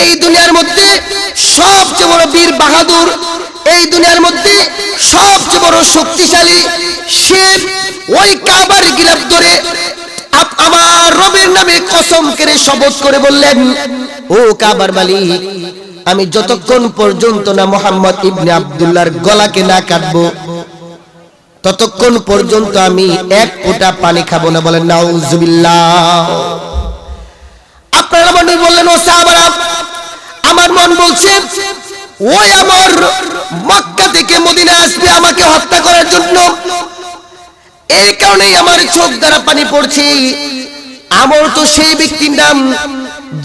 এই দুনিয়ার মধ্যে সবচেয়ে বড় বীর বাহাদুর, এই দুনিয়ার মধ্যে সবচেয়ে বড় শক্তিশালী, সে ওই কাবার গিলাফ ধরে আমার রবের নামে কসম করে শপথ করে বললেন, ও কাবার মালিক, আমি যতক্ষণ পর্যন্ত না মুহাম্মদ ইবনে আব্দুল্লাহর গলাকে না কাটবো ততক্ষণ পর্যন্ত আমি এক ফোঁটা পানি খাবো না। বলেন নাউজুবিল্লাহ। আপনারা মনে বললেন, ও সাহাবারা, আমার মন বলছে ওই আমার মক্কা থেকে মদিনা আসবে আমাকে হত্যা করার জন্য, এই কারণেই আমার চোখ দ্বারা পানি পড়ছে। আমর তো সেই ব্যক্তির নাম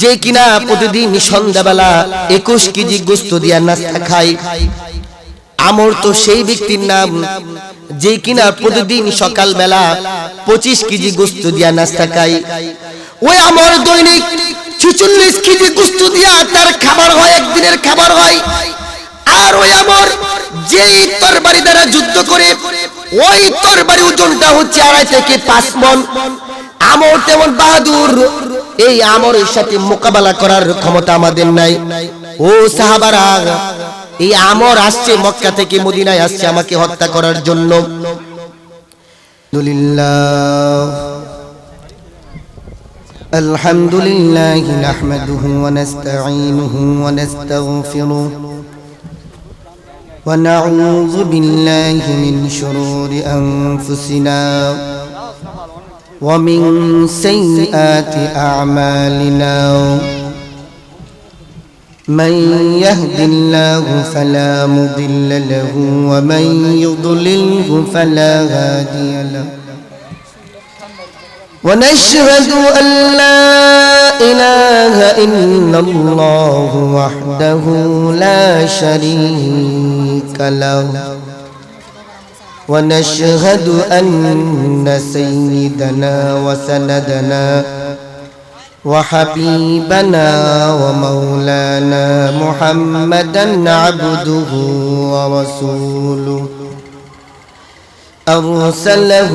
যে কিনা প্রতিদিন সন্ধ্যাবেলা 21 কেজি গোশত দিয়া নাস্তা খায়। আমর তো সেই ব্যক্তির নাম যে কিনা প্রতিদিন সকালবেলা 25 কেজি গোশত দিয়া নাস্তা খায়। ওই আমর দৈনিক 46 কেজি গোশত দিয়া তার খাবার হয়, একদিনের খাবার হয়। আর ওই আমর যেই তরবারি দ্বারা যুদ্ধ করে, ওই তরবারি ওজনটা হচ্ছে 2.5 থেকে 5 মণ। আমর তেমন বাহাদুর, এই আমরের সাথে মোকাবেলা করার ক্ষমতা আমাদের নাই। ও সাহাবারা, এই আমর আসছে মক্কা থেকে মদিনায় আসছে আমাকে হত্যা করার জন্য। আলহামদুলিল্লাহ নাহমাদুহু ওয়া নাস্তাঈনুহু ওয়া নাস্তাগফিরুহু ওয়া নাউযু বিল্লাহি মিন শুরুরি আনফুসিনা ওয়া মিন সাইয়্যাতি আ'মালিনা। من يهد الله فلا مضل له ومن يضلله فلا هادي له ونشهد أن لا إله إلا الله وحده لا شريك له ونشهد أن سيدنا وسندنا وحبيبنا ومولانا محمدا عبده ورسوله أرسله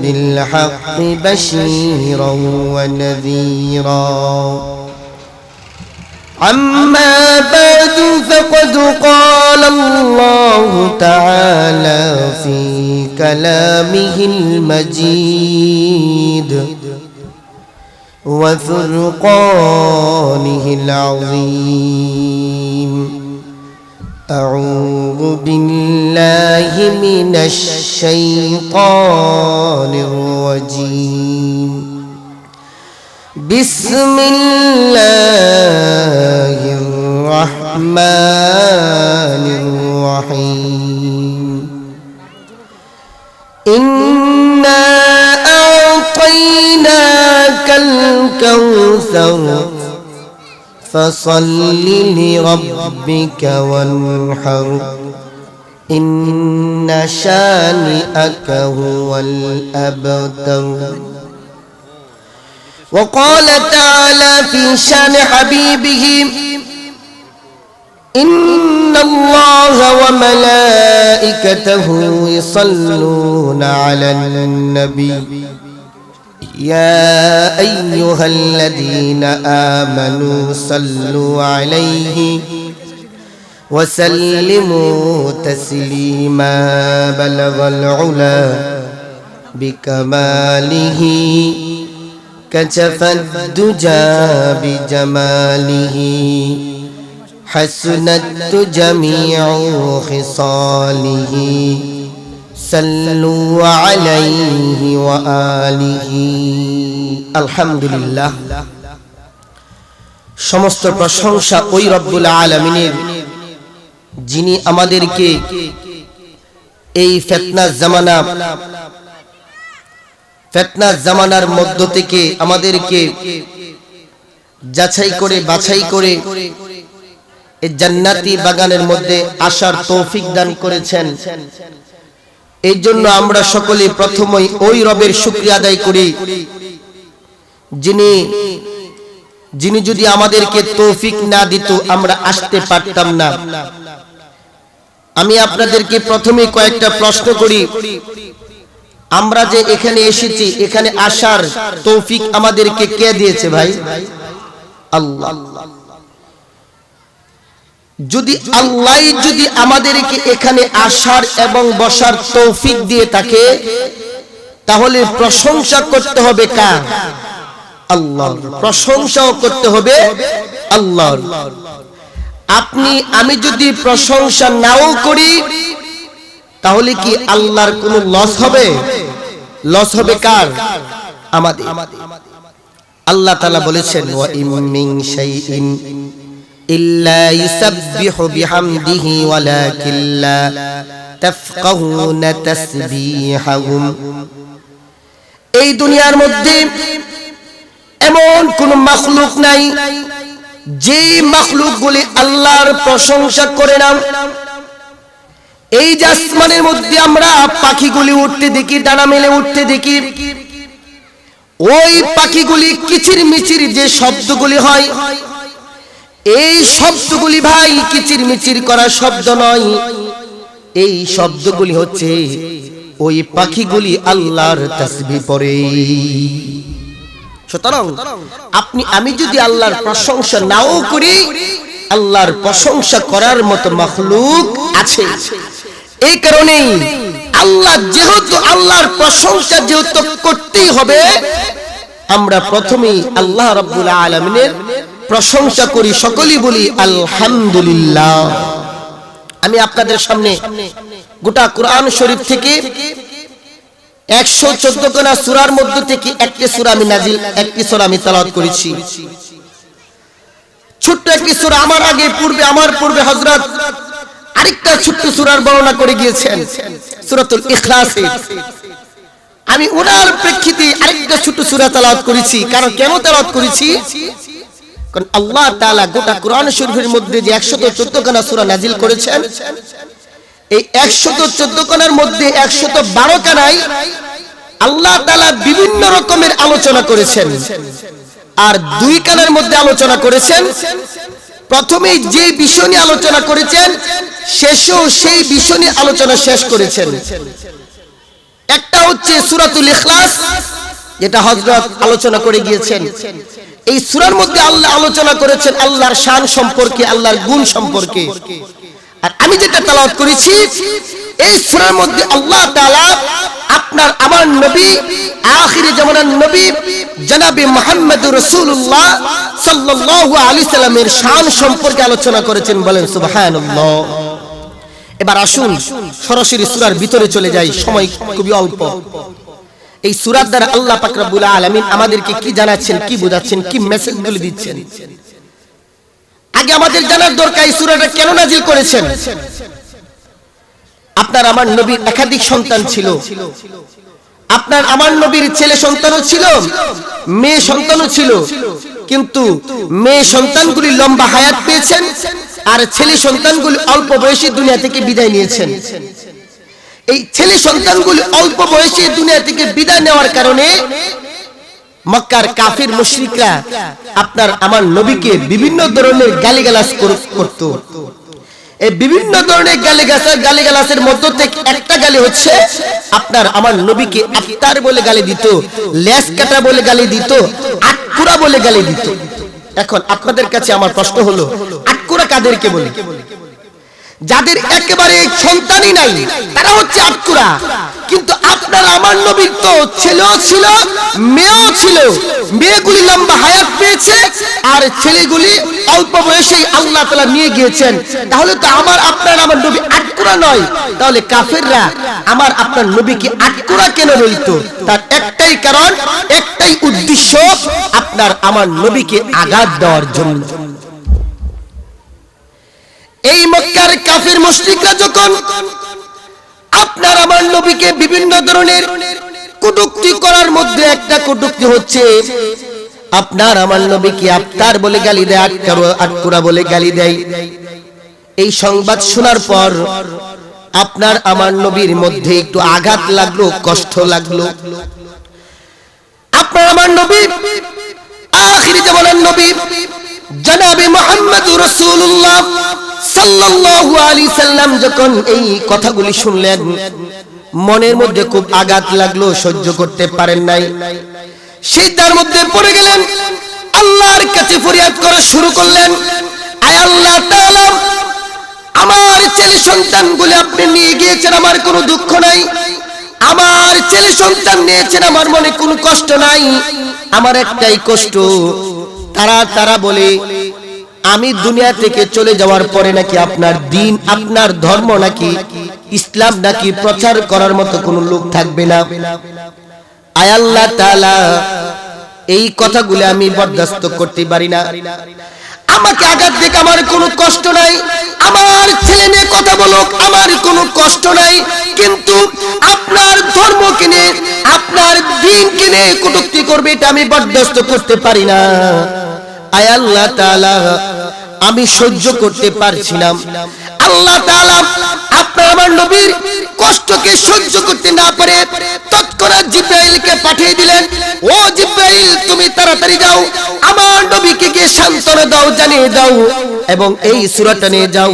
بالحق بشيرا ونذيرا. أما بعد فقد قال الله تعالى في كلامه المجيد وفرقانه العظيم. أعوذ بالله من الشيطان الرجيم. بسم الله الرحمن الرحيم. إنا أعطيناك الكوثر فصل لربك وانحر إن شانئك هو الأبتر. وقال تعالى في شان حبيبه إن الله وملائكته يصلون على النبي يا أيها الذين آمنوا صلوا عليه وسلموا تسليما. بلغ العلا بكماله كشف الدجى بجماله حسنت جميع خصاله صلوا عليه وآله. আলহামদুলিল্লাহ। সমস্ত প্রশংসা ওই রব্বুল আলামিনের, যিনি আমাদেরকে এই ফিতনা জামানার মধ্য থেকে আমাদেরকে যাচাই করে বাছাই করে এই জান্নাতি বাগানের মধ্যে আসার তৌফিক দান করেছেন। এই জন্য আমরা সকলে প্রথমেই ওই রবের শুকরিয়া আদায় করি, যিনি যদি আমাদেরকে তৌফিক না দিত আমরা আসতে পারতাম না। আমি আপনাদেরকে প্রথমে কয়েকটা প্রশ্ন করি। আমরা যে এখানে এসেছি, এখানে আসার তৌফিক আমাদেরকে কে দিয়েছে ভাই? আল্লাহ। যদি আল্লাহ যদি আমাদেরকে এখানে আসার এবং বসার তৌফিক দিয়ে থাকে, তাহলে প্রশংসা করতে হবে কার? আল্লাহর। প্রশংসাও করতে হবে আল্লাহর। আপনি আমি যদি প্রশংসা নাও করি, তাহলে কি আল্লাহর কোনো লস হবে? লস হবে কার? আমাদের। আল্লাহ তাআলা বলেছেন, ওয়া ইম মিন শাইইন ইল্লা ইউসাব্বিহু বিহামদিহি ওয়ালাকিন লা তাফকাহুনা তাসবিহাহুম। এই দুনিয়ার মধ্যে এমন কোন মাখলুক নাই যে মাখলুকগুলি আল্লাহর প্রশংসা করে না। এই যে আসমানের মধ্যে আমরা পাখিগুলি উঠতে দেখি, ডানা মেলে উঠতে দেখি, ওই পাখিগুলি কিচিরমিচির যে শব্দগুলি হয়, এই শব্দগুলি ভাই কিচিরমিচির করা শব্দ নয়, এই শব্দগুলি হচ্ছে ওই পাখিগুলি আল্লাহর তাসবিহ পড়ে। সুতরাং আপনি আমি যদি আল্লাহর প্রশংসা নাও করি, আল্লাহর প্রশংসা করার মতো মাখলুক আছে। এই কারণেই আল্লাহ যেহেতু আল্লাহর প্রশংসা যেহেতু করতেই হবে, আমরা প্রথমেই আল্লাহ রাব্বুল আলামিনের প্রশংসা করি, সকলেই বলি আলহামদুলিল্লাহ। আমি আপনাদের সামনে গোটা কোরআন শরীফ থেকে 114 খানা সূরার মধ্যে থেকে একটি সূরা আমি তেলাওয়াত করেছি। ছোট্ট একটি সূরা। আমার পূর্বে হযরত আরেকটা ছোট্ট সূরার বর্ণনা করে গিয়েছেন, সূরাতুল ইখলাস। আমি ওনার প্রেক্ষিতে আরেকটা ছোট্ট সূরা তেলাওয়াত করেছি। কারণ কেন তেলাওয়াত করেছি? কারণ আল্লাহ তাআলা গোটা কোরআন শরীফের মধ্যে যে 114 খানা সূরা নাজিল করেছেন, এই 114 খানার মধ্যে 112 খানায় আল্লাহ তাআলা বিভিন্ন রকমের আলোচনা করেছেন, আর 2 খানার মধ্যে আলোচনা করেছেন। প্রথমে যে বিষয় নিয়ে আলোচনা করেছেন, শেষেও সেই বিষয় নিয়ে আলোচনা শেষ করেছেন। একটা হচ্ছে সূরাতুল ইখলাস, যেটা হযরত আলোচনা করে গিয়েছেন। এই সূরার মধ্যে আল্লাহ আলোচনা করেছেন আল্লাহর শান সম্পর্কে, আল্লাহর গুণ সম্পর্কে। আর আমি যেটা তেলাওয়াত করেছি, এই সূরার মধ্যে আল্লাহ তাআলা আপনার আমার নবী, আখিরি জামানার নবী জনাবে মুহাম্মদুর রাসূলুল্লাহ সাল্লাল্লাহু আলাইহি সাল্লামের শান সম্পর্কে আলোচনা করেছেন। বলেন সুবহানাল্লাহ। এবার আসুন সরাসরি সূরার ভিতরে চলে যাই, সময় খুবই অল্প। এই সূরার দ্বারা আল্লাহ পাক রব্বুল আলামিন আমাদেরকে কি জানাচ্ছেন, কি বোঝাচ্ছেন, কি মেসেজগুলো দিচ্ছেন? আগে আমাদের জানার দরকার এই সূরাটা কেন নাজিল করেছেন। আপনার আমার নবীর একাধিক সন্তান ছিল। আপনার আমার নবীর ছেলে সন্তানও ছিল, মেয়ে সন্তানও ছিল, কিন্তু মেয়ে সন্তানগুলি লম্বা হায়াত পেয়েছেন, আর ছেলে সন্তানগুলি অল্প বয়সে দুনিয়া থেকে বিদায় নিয়েছেন। এই ছেলে সন্তানগুলি অল্প বয়সে দুনিয়া থেকে বিদায় নেওয়ার কারণে মক্কার কাফির মুশরিকরা আপনার আমার নবীকে বিভিন্ন ধরনের গালিগালাজ করত। এই বিভিন্ন ধরনের গালিগালাজের মধ্যে থেকে একটা গালি হচ্ছে আপনার আমার নবীকে আফতার বলে গালি দিত, লেজ কাটা বলে গালি দিত, আটকুরা বলে গালি দিত। এখন আপনাদের কাছে আমার প্রশ্ন হলো, আটকুরা কাদেরকে বলে? যাদের একেবারে সন্তানই নাই, তারা হচ্ছে আটকুরা। কিন্তু আপনার আমার নবীর তো ছেলেও ছিল, মেয়েও ছিল। মেয়েগুলি লম্বা হায়াত পেয়েছে, আর ছেলেগুলি অল্প বয়সেই আল্লাহ তাআলা নিয়ে গিয়েছেন। তাহলে তো আপনার আমার নবী আটকুরা নয়। তাহলে কাফেররা আমার আপনার নবীকে আটকুরা কেন বলতো? তার একটাই কারণ, একটাই উদ্দেশ্য, আপনার আমার নবীকে আঘাত দেওয়ার জন্য। এই মক্কার কাফির মুশরিকরা যখন আপনার আমার নবীকে বিভিন্ন ধরনের কটূক্তি করার মধ্যে একটা কটূক্তি হচ্ছে আপনার আমার নবীকে আফতার বলে গালি দেয়, আটকুরা বলে গালি দেয়। এই সংবাদ শোনার পর আপনার আমার নবীর মধ্যে একটু আঘাত লাগলো, কষ্ট লাগলো। আপনার আমার নবী, আখিরি জামানার নবী জনাবে মুহাম্মদুর রাসূলুল্লাহ সাল্লাল্লাহু আলাইহি সাল্লাম যখন এই কথাগুলি শুনলেন, মনের মধ্যে খুব আঘাত লাগলো, সহ্য করতে পারেন নাই। সিজদার মধ্যে পড়ে গেলেন, আল্লাহর কাছে ফরিয়াদ করা শুরু করলেন, আয় আল্লাহ তাআলা, সন্তানগুলি আপনি নিয়ে গিয়েছেন, আমার কোনো দুঃখ নাই। আমার ছেলে সন্তান নিয়েছেন, আমার মনে কোনো কষ্ট নাই। আমার একটাই কষ্ট, তারা বলে আমি দুনিয়া থেকে চলে যাওয়ার পরে নাকি আপনার দিন, আপনার ধর্ম নাকি ইসলাম নাকি প্রচার করার মতো কোনো লোক থাকবে না। আয় আল্লাহ তাআলা, এই কথাগুলো আমি বরদাস্ত করতে পারি না। আমাকে আঘাত দেখে আমার কোনো কষ্ট নাই, আমার ছেলে মেয়ে কথা বলুক আমার কোনো কষ্ট নাই, কিন্তু আপনার ধর্মকে নিয়ে, আপনার দ্বীনকে নিয়ে কটূক্তি করবে, এটা আমি বরদাস্ত করতে পারি না। আয় আল্লাহ তাআলা, আমি সহ্য করতে পারছি না। আল্লাহ তাআলা আপনার আমার নবীর কষ্টকে সহ্য করতে না পারে তৎক্ষণাৎ জিবরাইলকে পাঠিয়ে দিলেন। ও জিবরাইল, তুমি তাড়াতাড়ি যাও, আমার নবীকে গিয়ে সান্ত্বনা দাও, জানিয়ে দাও, এবং এই সূরাটা নিয়ে যাও,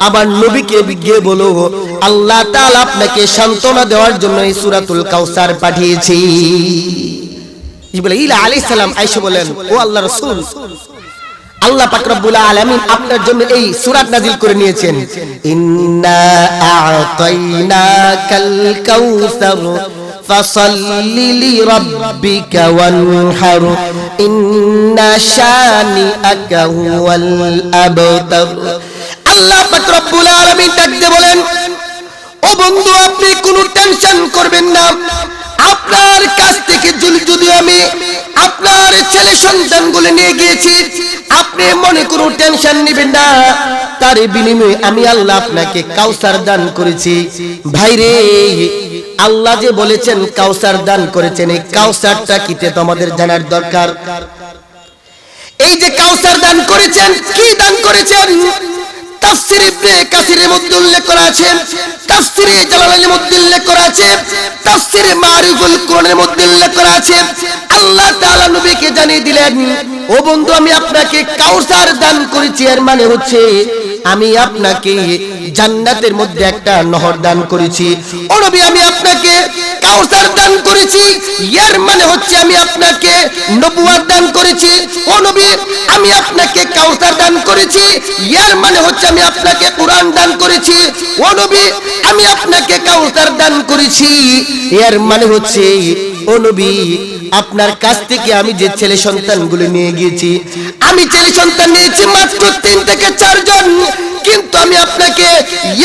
আমার নবীকে গিয়ে বলো আল্লাহ তাআলা আপনাকে সান্ত্বনা দেওয়ার জন্য এই সূরাতুল কাউসার পাঠিয়েছি। জিবরাইল আলাইহিস সালাম আয়েশা বলেন, ও আল্লাহর রাসূল, আল্লাহ পাক রব্বুল আলামিন আপনার জন্য এই সূরা নাযিল করে নিয়েছেন। ইন্না আ'তাইনাকাল কাউসার ফাসাল্লি লিরাব্বিকা ওয়ানহার ইন্না শানিআকা হুয়াল আবতার। আল্লাহ পাক রব্বুল আলামিন ডাকতে বলেন, ও বন্ধু, আপনি কোনো টেনশন করবেন না। আপনার কাছ থেকে যদি আমি আপনার ছেলে সন্তানগুলো নিয়ে গিয়েছি, আপনি মনে কোনো টেনশন নেবেন না। তার বিনিময়ে আমি আল্লাহ আপনাকে কাউসার দান করেছি। ভাইরে, আল্লাহ যে বলেছেন কাউসার দান করেছেন, এই কাউসারটা কিতে তোমাদের জানার দরকার। এই যে কাউসার দান করেছেন, কি দান করেছেন? তাফসীর ইবনে কাসিরের মধ্যে উল্লেখ করা আছে, তাফসীরে জালালাইনের মধ্যে উল্লেখ করা আছে, তাফসীরে মারিফুল কোরআনের মধ্যে উল্লেখ করা আছে। আল্লাহ তাআলা নবীকে জানিয়ে দিলেন, ও বন্ধু, আমি আপনাকে কাউসার দান করেছি। এর মানে হচ্ছে আমি আপনাকে জান্নাতের মধ্যে একটা নহর দান করেছি। ও নবী, আমি আপনাকে কাউসার দান করেছি, এর মানে হচ্ছে আমি আপনাকে নবুয়ত দান করেছি। ও নবী, আমি আপনাকে কাউসার দান করেছি, এর মানে হচ্ছে আমি আপনাকে কুরআন দান করেছি। ও নবী, আমি আপনাকে কাউসার দান করেছি, এর মানে হচ্ছে ও নবী, আপনার কাছ থেকে আমি যে ছেলে সন্তানগুলো নিয়ে গিয়েছি, আমি ছেলে সন্তান নিয়েছি মাত্র 3 থেকে 4 জন, কিন্তু আমি আপনাকে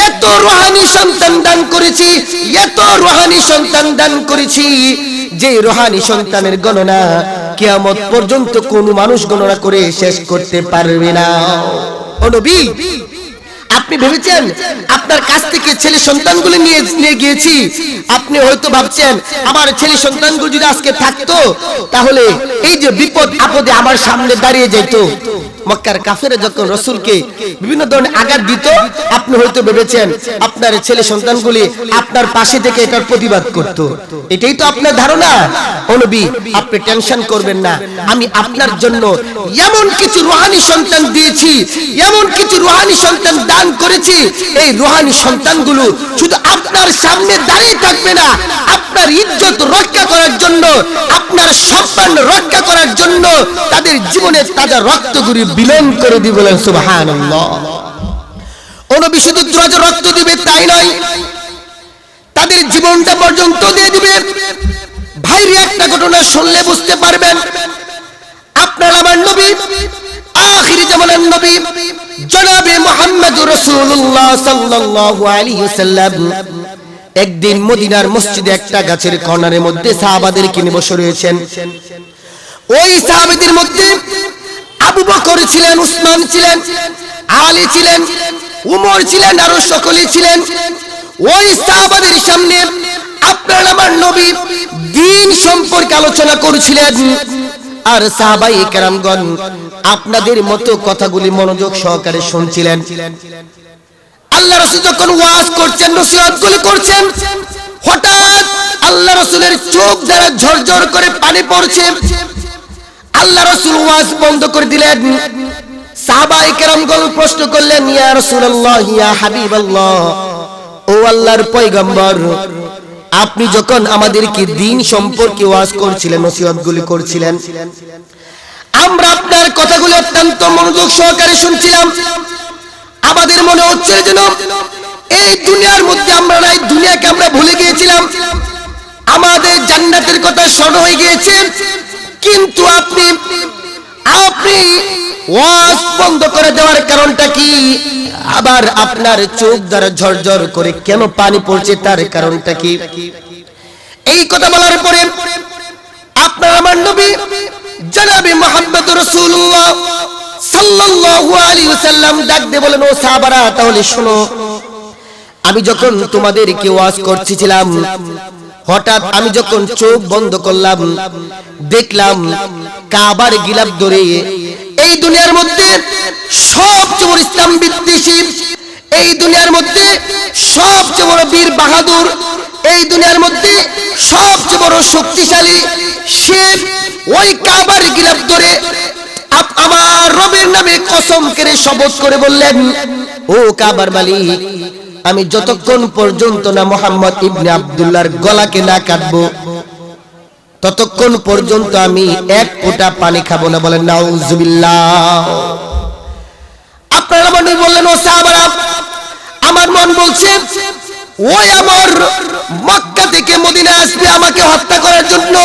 এত রূহানি সন্তান দান করেছি, এত রূহানি সন্তান দান করেছি, যে রূহানি সন্তানের গণনা কিয়ামত পর্যন্ত কোনো মানুষ গণনা করে শেষ করতে পারবে না। ও নবী, আপনি ভেবেছেন আপনার কাছ থেকে ছেলে সন্তানগুলো নিয়ে গিয়েছি, আপনি হয়তো ভাবছেন আমার ছেলে সন্তানগুলো যদি আজকে থাকতো তাহলে এই যে বিপদ আপদে আমার সামনে দাঁড়িয়ে যেত। মক্কার কাফেররা যখন রাসূলকে বিভিন্ন ধরনের আঘাত দিত, আপনি হয়তো ভেবেছেন আপনার ছেলে সন্তানগুলি আপনার পাশে থেকে এটার প্রতিবাদ করত। এটাই তো আপনার ধারণা। ও নবী, আপনি টেনশন করবেন না, আমি আপনার জন্য এমন কিছু রূহানি সন্তান দিয়েছি, এমন কিছু রূহানি সন্তান দান করেছি, এই রূহানি সন্তানগুলো শুধু আপনার সামনে দাঁড়িয়ে থাকবে না, আপনার ইজ্জত রক্ষা করার জন্য, আপনার সম্মান রক্ষা করার জন্য তাদের জীবনে তাজা রক্তগুলি বিলীন করে দিবে। বলেন সুবহানাল্লাহ। ও নবী, শুধু রক্ত দিবে তাই নয়, তাদের জীবনটা পর্যন্ত দিয়ে দিবে। ভাইরে, একটা ঘটনা শুনলে বুঝতে পারবেন, আপনার আমার নবী, আখিরি জামানার নবী জনাবে মুহাম্মদুর রাসূলুল্লাহ সাল্লাল্লাহু আলাইহি ওয়াসাল্লাম একদিন মদিনার মসজিদে একটা গাছের কর্নারের মধ্যে সাহাবাদেরকে নিয়ে বসে রয়েছেন। ওই সাহাবাদের মধ্যে আবু বকর ছিলেন, উসমান ছিলেন, আলী ছিলেন, উমর ছিলেন, আরো সকলেই ছিলেন। ওই সাহাবাদের সামনে আপনার আমার নবী দ্বীন সম্পর্কে আলোচনা করছিলেন, আর সাহাবায়ে কেরামগণ আপনাদের মতো কথাগুলি মনোযোগ সহকারে শুনছিলেন। আল্লাহ রাসূল যখন ওয়াজ করছেন, নসিহতগুলি করছেন, হঠাৎ আল্লাহ রাসূলের চোখ দ্বারা ঝরঝর করে পানি পড়ছে। আল্লাহ রাসূল ওয়াজ বন্ধ করে দিলেন। সাহাবায়ে কেরামগণ প্রশ্ন করলেন, ইয়া রাসূলুল্লাহ, ইয়া হাবিবাল্লাহ, ও আল্লাহর পয়গম্বর, আপনি যখন আমাদেরকে দ্বীন সম্পর্কে ওয়াজ করছিলেন, নসিহতগুলি করছিলেন, আমরা আপনার কথাগুলো অত্যন্ত মনোযোগ সহকারে শুনছিলাম। আমাদের মনে হচ্ছে যেন এই দুনিয়ার মধ্যে আমরা নাই, দুনিয়াকে আমরা ভুলে গিয়েছিলাম, আমাদের জান্নাতের কথা স্মরণ হয়ে গিয়েছে। কিন্তু আপনি ওয়াজ বন্ধ করে দেওয়ার কারণটা কি? আবার আপনার চোখ দ্বারা ঝরঝর করে কেন পানি পড়ছে, তার কারণটা কি? এই কথা বলার পরে আপনার আমার নবী জনাবে মুহাম্মদ রাসূলুল্লাহ সাল্লাল্লাহু আলাইহি ওয়াসাল্লাম ডাক দিয়ে বলেন, ও সাহাবারা, তাহলে শোনো, আমি যখন তোমাদেরকে ওয়াজ করছিলাম, হঠাৎ আমি যখন চোখ বন্ধ করলাম, দেখলাম কাবার গিলাফ ধরে এই দুনিয়ার মধ্যে সবচেয়ে বড় ইসলাম বিদ্বেষী, এই দুনিয়ার মধ্যে সবচেয়ে বড় বীর বাহাদুর, এই দুনিয়ার মধ্যে সবচেয়ে বড় শক্তিশালী, সে ওই কাবার গিলাফ ধরে আমার রবের নামে কসম করে শপথ করে বললেন, ও কাবার মালিক, আমি যতক্ষণ পর্যন্ত না মুহাম্মদ ইবনে আব্দুল্লাহর গলাকে না কাটবো, ততক্ষণ পর্যন্ত আমি এক ফোঁটা পানি খাবো না। বলেন নাউজুবিল্লাহ। আপনারা মনে বললেন, ও সাহাবারা, আমার মন বলছে ওই আমার মক্কা থেকে মদিনা আসবে আমাকে হত্যা করার জন্য,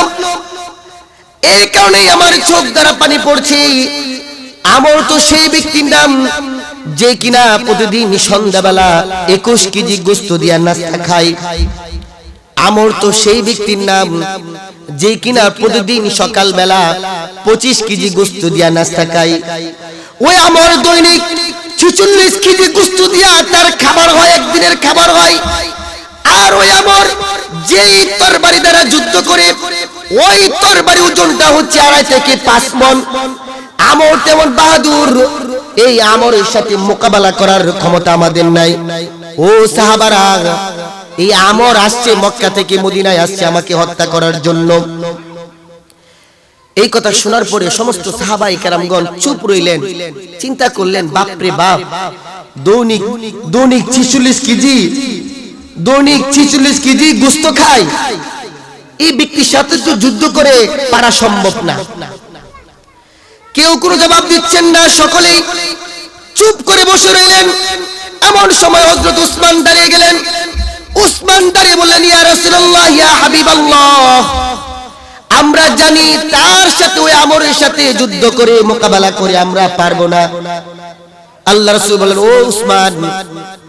এই কারণেই আমার চোখ দ্বারা পানি পড়ছে। আমর তো সেই ব্যক্তির নাম যে কিনা প্রতিদিন সন্ধ্যাবেলা 21 কেজি গোস্ত দিয়া নাস্তা খায়। আমর তো সেই ব্যক্তির নাম যে কিনা প্রতিদিন সকালবেলা 25 কেজি গোস্ত দিয়া নাস্তা খায়। ওই আমর দৈনিক 46 কেজি গোস্ত দিয়া তার খাবার হয়, একদিনের খাবার হয়। আর ওই আমর যেই তরবারি দ্বারা যুদ্ধ করে, ওই তরবারি ওজনটা হচ্ছে 2.5 থেকে 5 মণ। আমর তেমন বাহাদুর, এই আমরের সাথে মোকাবেলা করার ক্ষমতা আমাদের নাই। ও সাহাবারা, এই আমর আসছে মক্কা থেকে মদিনায় আসছে আমাকে হত্যা করার জন্য। এই কথা শোনার পরে সমস্ত সাহাবায়ে কেরামগণ চুপ রইলেন, চিন্তা করলেন, বাপরে বাপ, দৈনিক 46 কেজি, দৈনিক 46 কেজি গোস্ত খায়, এই ব্যক্তির সাথে তো যুদ্ধ করে পারা সম্ভব না। কেউ কোনো জবাব দিচ্ছেন না, সকলেই চুপ করে বসে রইলেন। এমন সময় হযরত উসমান দাঁড়িয়ে গেলেন। উসমান দাঁড়িয়ে বললেন, ইয়া রাসূলুল্লাহ, ইয়া হাবিবাল্লাহ, আমরা জানি তার সাথে, ওই আমরের সাথে যুদ্ধ করে মোকাবেলা করে আমরা পারবো না। আল্লাহ রাসূল বলেন, ও উসমান,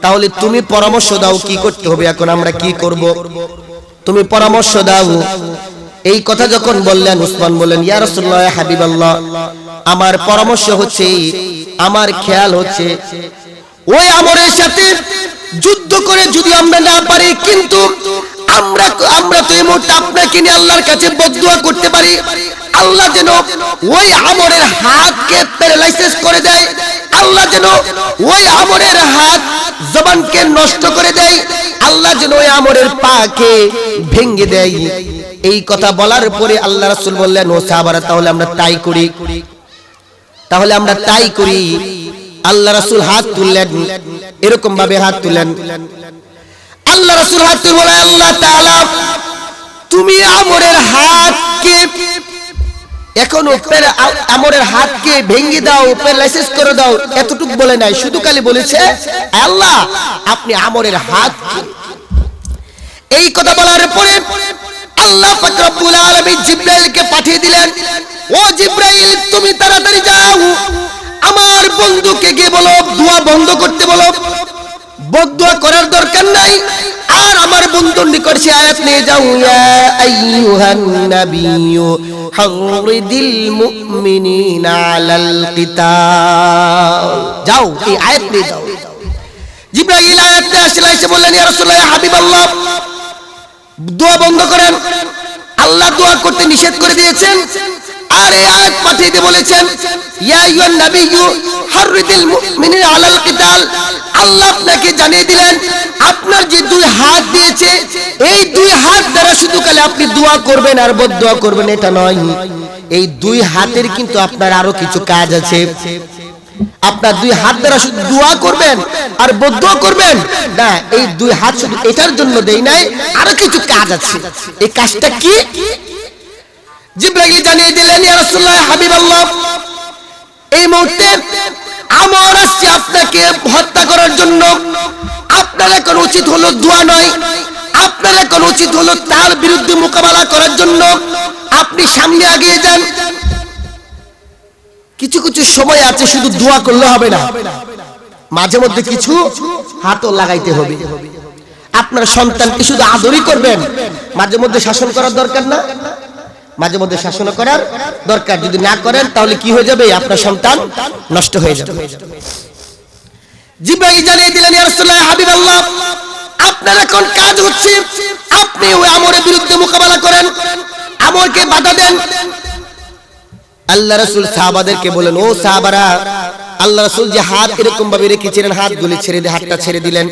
তাহলে তুমি পরামর্শ দাও কি করতে হবে, এখন আমরা কি করব, তুমি পরামর্শ দাও। এই কথা যখন বললেন, উসমান বললেন, ইয়া রাসূলুল্লাহ, ইয়া হাবিবাল্লাহ, আমার পরামর্শ হচ্ছে, আমার খেয়াল হচ্ছে, ওই আমরের সাথে যুদ্ধ করে যদি আমরা না পারি, কিন্তু আমরা তো এই মুহূর্তে আপনাকে নিয়ে আল্লাহর কাছে বদদুয়া করতে পারি, আল্লাহ যেন ওই আমরের হাতকে প্যারালাইসিস করে দেয়, আল্লাহ যেন ওই আমরের হাত জবানকে নষ্ট করে দেয়, আল্লাহ যেন ওই আমরের পাকে ভেঙে দেয়। এই কথা বলার পরে আল্লাহ রাসূল বললেন, ও সাহাবারা, তাহলে আমরা তাই করি, তাহলে আমরা তাই করি। আল্লাহ রাসূল হাত তুললেন, এরকম ভাবে হাত তুললেন। আল্লাহ রাসূল হাত তুলে বলে, আল্লাহ তাআলা, তুমি আমরের হাতকে এখন আমরের হাতকে ভেঙে দাও, প্যারালাইসিস করে দাও, এতটুকু বলে নাই, শুধু খালি বলেছে, আল্লাহ আপনি আমরের হাত। এই কথা বলার পরে আল্লাহ পাক রব্বুল আলামিন জিবরাইলকে পাঠিয়ে দিলেন, ও জিবরাইল, তুমি তাড়াতাড়ি যাও, আমার বন্ধুকে গিয়ে বলো দোয়া বন্ধ করতে বলো, বদদুয়া করার দরকার নাই, আর আমার বন্ধুর নিকট সে আয়াত নিয়ে যাও, ইয়া আইয়ুহান নাবিয়্যু হাররিদিল মুমিনিনা আলাল কিতাল, যাও এই আয়াত নিয়ে যাও। জিবরাইল আয়াতে আসলে এসে বললেন, ইয়া রাসূলুল্লাহ, ইয়া হাবিবাল্লাহ, দোয়া বন্ধ করেন, আল্লাহ দোয়া করতে নিষেধ করে দিয়েছেন। আর এই আয়াত পাঠিয়ে দিয়ে বলেছেন, ইয়া আইয়ুহান নাবিয়্যু হাররিদিল মুমিনিনা আলাল কিতাল, আল্লাহ আপনাকে জানিয়ে দিলেন, আপনার যে 2 হাত দিয়েছে, এই 2 হাত দ্বারা শুধু খালি আপনি দোয়া করবেন আর বদদুয়া করবেন এটা নয়, এই 2 হাতের কিন্তু আপনার আরো কিছু কাজ আছে। আপনার 2 হাত দ্বারা শুধু দোয়া করবেন আর বদদুয়া করবেন না, এই 2 হাত শুধু এটার জন্য দেই নাই, আরো কিছু কাজ আছে। এই কাজটা কি? জিবরাইল জানিয়ে দিলেন, ইয়া রাসূলুল্লাহ, হাবিবাল্লাহ, এই মুহূর্তে আমর আসছে আপনাকে হত্যা করার জন্য, আপনার আপনার এখন উচিত হলো দোয়া নয়, আপনার এখন উচিত হলো তার বিরুদ্ধে মোকাবেলা করার জন্য আপনি সামনে এগিয়ে যান। কিছু কিছু সময় আছে শুধু দোয়া করলে হবে না, মাঝে মধ্যে কিছু হাতও লাগাইতে হবে। আপনার সন্তানকে শুধু আদরই করবেন, মাঝে মধ্যে শাসন করার দরকার না? মাঝে মধ্যে শাসন করার দরকার। যদি না করেন তাহলে কি হয়ে যাবে? আপনার সন্তান নষ্ট হয়ে যাবে। জিবরাইল জানিয়ে দিলেন, ইয়া রাসূলুল্লাহ, হাবিবাল্লাহ, আপনার এখন কাজ হচ্ছে আপনি ওই আমরের বিরুদ্ধে মোকাবেলা করেন, আমরকে বাধা দেন। আল্লাহ রাসূল সাহাবাদেরকে বলেন, ও সাহাবারা, আল্লাহ রাসূল যে হাত এরকম ভাবে রেখেছিলেন, হাতগুলি ছেড়ে দিয়ে হাতটা ছেড়ে দিলেন।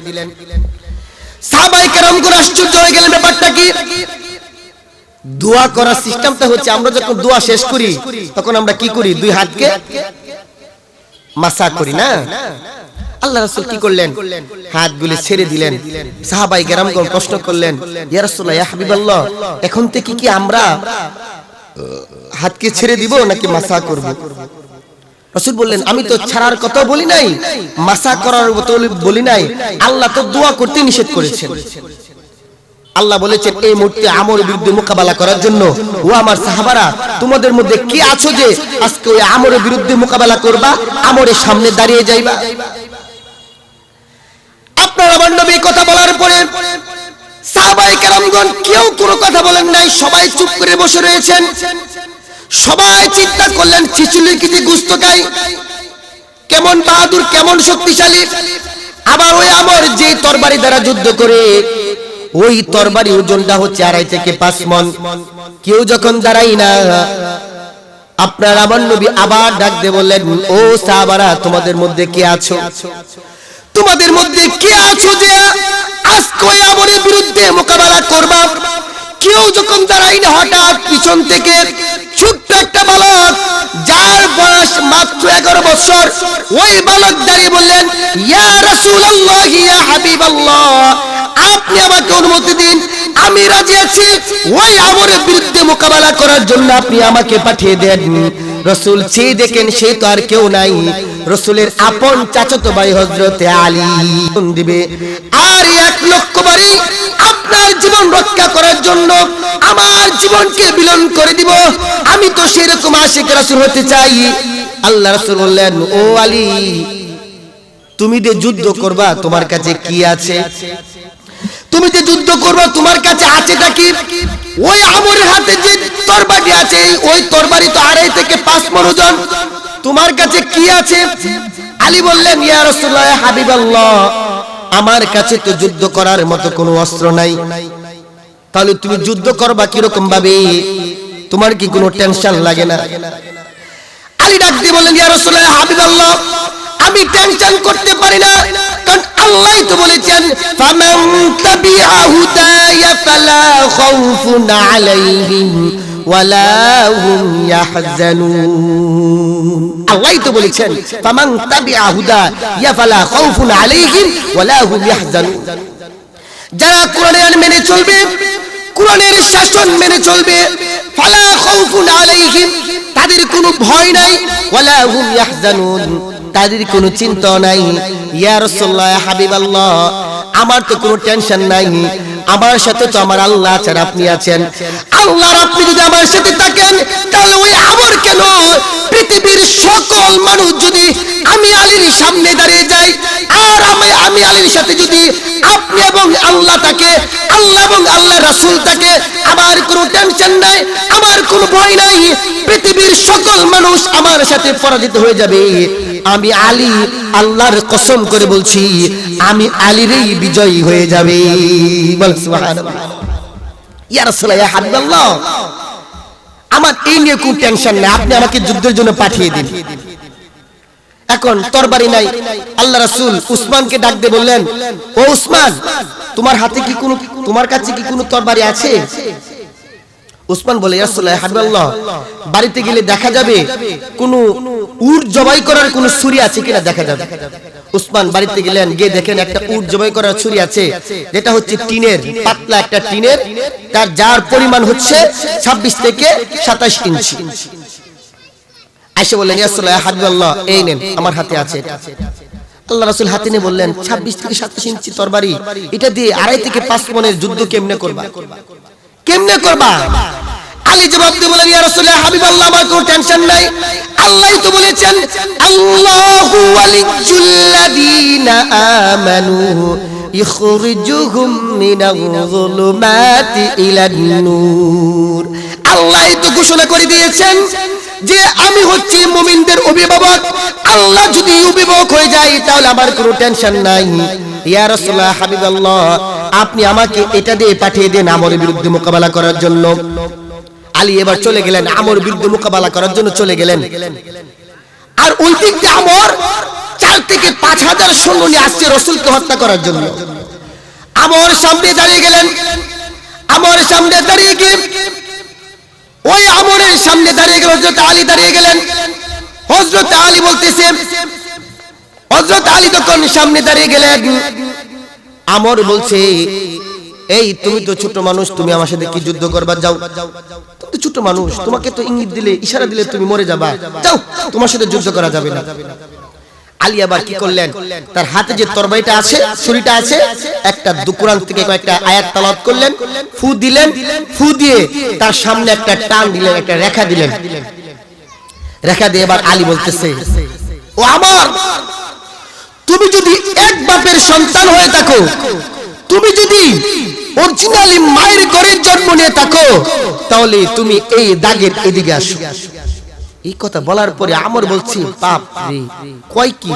সাহাবায়ে কেরামগণ আশ্চর্য হয়ে গেলেন, ব্যাপারটা কি? দোয়া করার সিস্টেমটা হচ্ছে, আমরা যখন দোয়া শেষ করি তখন আমরা কি করি? দুই হাতকে মাসা করি না? আল্লাহ রাসূল কি করলেন? হাতগুলি ছেড়ে দিলেন। সাহাবায়ে কেরামগণ প্রশ্ন করলেন, ইয়া রাসূলুল্লাহ, ইয়া হাবিবাল্লাহ, এখন থেকে কি আমরা হাতকে ছেড়ে দিব নাকি মাসা করব? রাসূল বললেন, আমি তো ছাড়ার কথা বলি নাই, মাসা করার কথা বলি নাই। আল্লাহ তো দোয়া করতে নিষেধ করেছেন। আল্লাহ বলেছেন এই মুহূর্তে আমরের বিরুদ্ধে মোকাবেলা করার জন্য, ও আমার সাহাবারা, তোমাদের মধ্যে কে আছো যে আজকে ওই আমরের বিরুদ্ধে মোকাবেলা করবা, আমরের সামনে দাঁড়িয়ে যাইবা? আপনারা আমার নবী কথা বলার পরে সাহাবায়ে কেরামগণ কেউ কোনো কথা বলেন নাই, সবাই চুপ করে বসে রয়েছেন। সবাই চিন্তা করলেন, ছিচুলি কি গোস্ত খায়, কেমন বাহাদুর, কেমন শক্তিশালী। আবার ওই আমর যে তরবারি দ্বারা যুদ্ধ করে, ওই তরবারি ওজনটা হচ্ছে 2.5 থেকে 5 মণ। কেউ যখন দাঁড়াই না, আপনার আমার নবী আবার ডাক দিয়ে বললেন, ও সাহাবারা, তোমাদের মধ্যে কে আছো, তোমাদের মধ্যে কে আছো যে আজকে ওই আমরের বিরুদ্ধে মোকাবেলা করবা? কেউ যখন দাঁড়াই না, হঠাৎ পিছন থেকে ছোট্ট একটা বালক, যার বয়স মাত্র 11 বছর, ওই বালক দাঁড়িয়ে বললেন, ইয়া রাসূলুল্লাহ, ইয়া হাবিবাল্লাহ, আপনি আমাকে অনুমতি দিন, আমি রাজি আছি ওই আমরের বিরুদ্ধে মোকাবেলা করার জন্য, আপনি আমাকে পাঠিয়ে দেন। রাসূল চেয়ে দেখেন, সে তো আর কেউ নাই, রাসূলের আপন চাচাতো ভাই হযরতে আলী দিবে। আর 1 লক্ষ বাড়ি আপনার জীবন রক্ষা করার জন্য আমার জীবনকে বিলীন করে দিব, আমি তো সেরকম আশিক রাসূল হতে চাই। আল্লাহ রাসূল বললেন, ও আলী, তুমি যে যুদ্ধ করবা তোমার কাছে কি আছে? তুমি যে যুদ্ধ করবা তোমার কাছে আছেটা কি? ওই আমরের হাতে যে তরবারি আছে, ওই তরবারি তো 2.5 থেকে 5 মণ ওজন, তোমার কাছে কি আছে? আলী বললেন, ইয়া রাসূলুল্লাহ, ইয়া হাবিবাল্লাহ, আমার কাছে তো যুদ্ধ করার মতো কোনো অস্ত্র নাই। তাহলে তুমি যুদ্ধ করবা কিরকম ভাবে? তোমার কি কোনো টেনশন লাগে না? আলী ডাক দিয়ে বললেন, ইয়া রাসূলুল্লাহ, ইয়া হাবিবাল্লাহ, আমি টেনশন করতে পারি না, কারণ আল্লাহ তো বলেছেন, ফামান তাবিআ হুদায়া ফালা খাউফুন আলাইহিম ওয়ালা হুম ইয়াহজানুন। আল্লাহ তো বলেছেন, ফামান তাবিআ হুদায়া ফালা খাউফুন আলাইহিম ওয়ালা হুম ইয়াহজানুন। যারা কোরআন মেনে চলবে, কোরআনের শাসন মেনে চলবে, ফালা খাউফুন আলাইহিম, তাদের কোনো ভয় নাই, ওয়ালা হুম ইয়াহজানুন, তাদের কোনো চিন্তা নাই। ইয়া রাসূলুল্লাহ, ইয়া হাবিবাল্লাহ, আমার তো কোনো টেনশন নাই, আমার সাথে তো আমার আল্লাহ আছেন, আপনি আছেন। আল্লাহর আপনি যদি আমার সাথে থাকেন, তাহলে ওই আমর কেন? পৃথিবীর সকল মানুষ যদি আমি আলীর সামনে দাঁড়িয়ে যাই, আর আমি আলীর সাথে যদি আপনি এবং আল্লাহ থাকে, আল্লাহ এবং আল্লাহ রাসূল থাকে, আমার কোনো টেনশন নাই, আমার কোনো ভয় নাই। পৃথিবীর সকল মানুষ আমার সাথে পরাজিত হয়ে যাবে। আমি আলী, আল্লাহর কসম করে বলছি, আমি আলীরই বিজয়ী হয়ে যাবে। বল সুবহানাল্লাহ। ইয়া রাসূলুল্লাহ, ইয়া হাবিবাল্লাহ, আমার এই নিয়ে কোনো টেনশন নাই, আপনি আমাকে যুদ্ধের জন্য পাঠিয়ে দিন। এখন তরবারি নাই। আল্লাহ রাসূল উসমানকে ডাক দিয়ে বললেন, ও উসমান, তোমার হাতে কি কোনো, তোমার কাছে কি কোনো তরবারি আছে? উসমান বলে, ইয়া রাসূলুল্লাহ, ইয়া হাবিবাল্লাহ, বাড়িতে গেলে দেখা যাবে কোনো উট জবাই করার কোনো ছুরি আছে কিনা দেখা যাবে। উসমান বাড়িতে গেলেন, গিয়ে দেখেন একটা উট জবাই করার ছুরি আছে, যেটা হচ্ছে টিনের, পাতলা একটা টিনের, তার যার পরিমাণ হচ্ছে 26 থেকে 27 ইঞ্চি। আয়েশা বললেন, ইয়া রাসূলুল্লাহ, ইয়া হাবিবাল্লাহ, এই নেন, আমার হাতে আছে এটা। আল্লাহ রাসূল হাতে নিয়ে বললেন 26 থেকে 27 ইঞ্চি তরবারি, এটা দিয়ে 2.5 থেকে 5 মনের যুদ্ধ কেমনে করবা? আলী জবাব দিয়ে বলেন, ইয়া রাসূলুল্লাহ হাবিবাল্লাহ, আমার কোনো টেনশন নাই, আল্লাহই তো বলেছেন আল্লাহু ওয়ালিয়্যুল্লাযীনা আমানু ইখরিজুহুম মিনায-যুলুমাতি ইলান-নূর। আল্লাহই তো ঘোষণা করে দিয়েছেন যে আমি হচ্ছি মুমিনদের অভিভাবক। আল্লাহ যদি অভিভাবক হয়ে যায় তাহলে আমার কোনো টেনশন নাই। ইয়া রাসূলুল্লাহ হাবিবাল্লাহ, আপনি আমাকে এটা দিয়ে পাঠিয়ে দেন আমরের বিরুদ্ধে মোকাবেলা করার জন্য। আলী এবার চলে গেলেন, আমর বিরুদ্ধে মোকাবেলা করার জন্য চলে গেলেন। আর ওই দিক দিয়ে আমর 4 থেকে 5,000 সৈন্য নিয়ে আসছে রাসূলকে হত্যা করার জন্য। আমর সামনে দাঁড়িয়ে গেলেন। আমর সামনে দাঁড়িয়ে গিয়ে ওই আমরের সামনে দাঁড়িয়ে গেল হযরত আলী দাঁড়িয়ে গেলেন। হযরত আলী বলতেছে, হযরত আলী তখন সামনে দাঁড়িয়ে গেলেন। আমর বলছে, এই তুমি তো ছোট মানুষ, তুমি আমার সাথে কি যুদ্ধ করবা? যাও, তুমি তো ছোট মানুষ, তোমাকে তো ইঙ্গিত দিলে, ইশারা দিলে তুমি মরে যাবা, যাও, তোমার সাথে যুদ্ধ করা যাবে না। আলী আবার কি করলেন, তার হাতে যে তরবারিটা আছে, ছুরিটা আছে, একটা কুরআন থেকে কয়েকটা আয়াত তেলাওয়াত করলেন, ফু দিলেন, ফু দিয়ে তার সামনে একটা টান দিলেন, একটা রেখা দিলেন। রেখা দিয়ে এবার আলী বলতেছে, ও আমার, তুমি যদি এক বাপের সন্তান হয়ে থাকো, তুমি যদি অরিজিনালি মায়ের ঘরের জন্ম নিয়ে থাকো, তাহলে তুমি এই দাগের এদিকে আসো। এই কথা বলার পরে আমর বলছি, বাপ রে, কয় কি?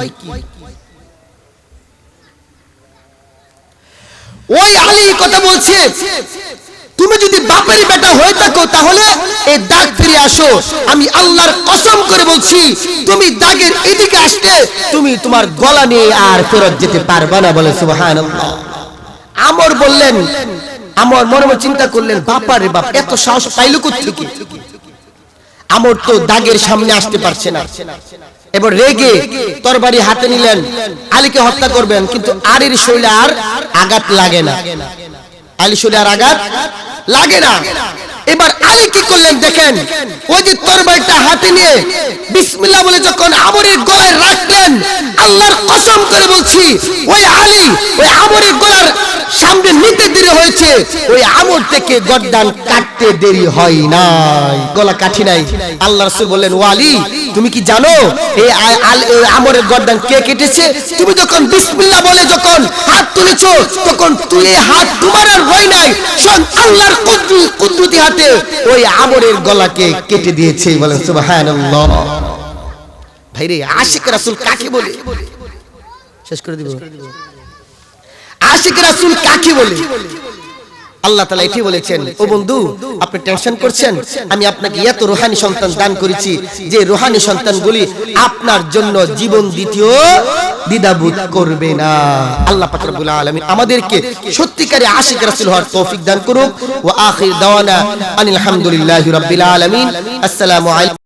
ওই আলী কথা বলছে, তুমি যদি বাপের বেটা হয়ে থাকো তাহলে এই দাগ ফিরে আসো। আমি আল্লাহর কসম করে বলছি, তুমি দাগের এদিকে আসলে তুমি তোমার গলা নিয়ে আর ফেরত যেতে পারবে না। বলে সুবহানাল্লাহ। আমর বললেন, আমর মনে মনে চিন্তা করলেন, বাপারে বাপ, এত সাহস পাইলো কোত্থেকে? আমর তো দাগের সামনে আসতে পারছে না। এবার রেগে তরবারি হাতে নিলেন, আলীকে হত্যা করবেন, কিন্তু আলীর শরীরে আর আঘাত লাগে না। আলীর শরীরে আর আঘাত লাগে না। এবার আলী কি করলেন দেখেন, ওই যে তরবারিটা হাতে নিয়ে বিসমিল্লাহ বলে যখন আমরের গলায় রাখলেন, আল্লাহর কসম করে বলছি, ওই আলী ওই আমরের গলার সামনে নিতে দেরি হয়েছে, ওই আমর থেকে গর্দান কাটতে দেরি হয় নাই, গলা কাটি নাই। আল্লাহ রাসূল বললেন, ও আলী, তুমি কি জানো এই আমরের গর্দান কে কেটেছে? তুমি যখন বিসমিল্লাহ বলে যখন হাত তুলেছো, তখন তুই এই হাত তোমার আর হয় নাই, স্বয়ং আল্লাহর কুদরতি হাতে ওই আমরের গলাকে কেটে দিয়েছে। বলেন সুবহানাল্লাহ। ভাইরে, আশিক রাসূল কাকে বলে? শেষ করে দিব। আশিক রাসূল কাকে বলে? আল্লাহ তাআলা এটাই বলেছেন, ও বন্ধু, আপনি টেনশন করছেন, আমি আপনাকে এত রূহানি সন্তান দান করেছি যে রূহানি সন্তানগুলি আপনার জন্য জীবন দিতেও দ্বিধাবোধ করবে না। আল্লাহ পাক রব্বুল আলামিন আমাদেরকে সত্যিকারে আশিক রাসূল হওয়ার তৌফিক দান করুক। ওয়া আখির দাওয়ানা আনিল হামদুলিল্লাহি রাব্বিল আলামিন। আসসালামু আলাইকুম।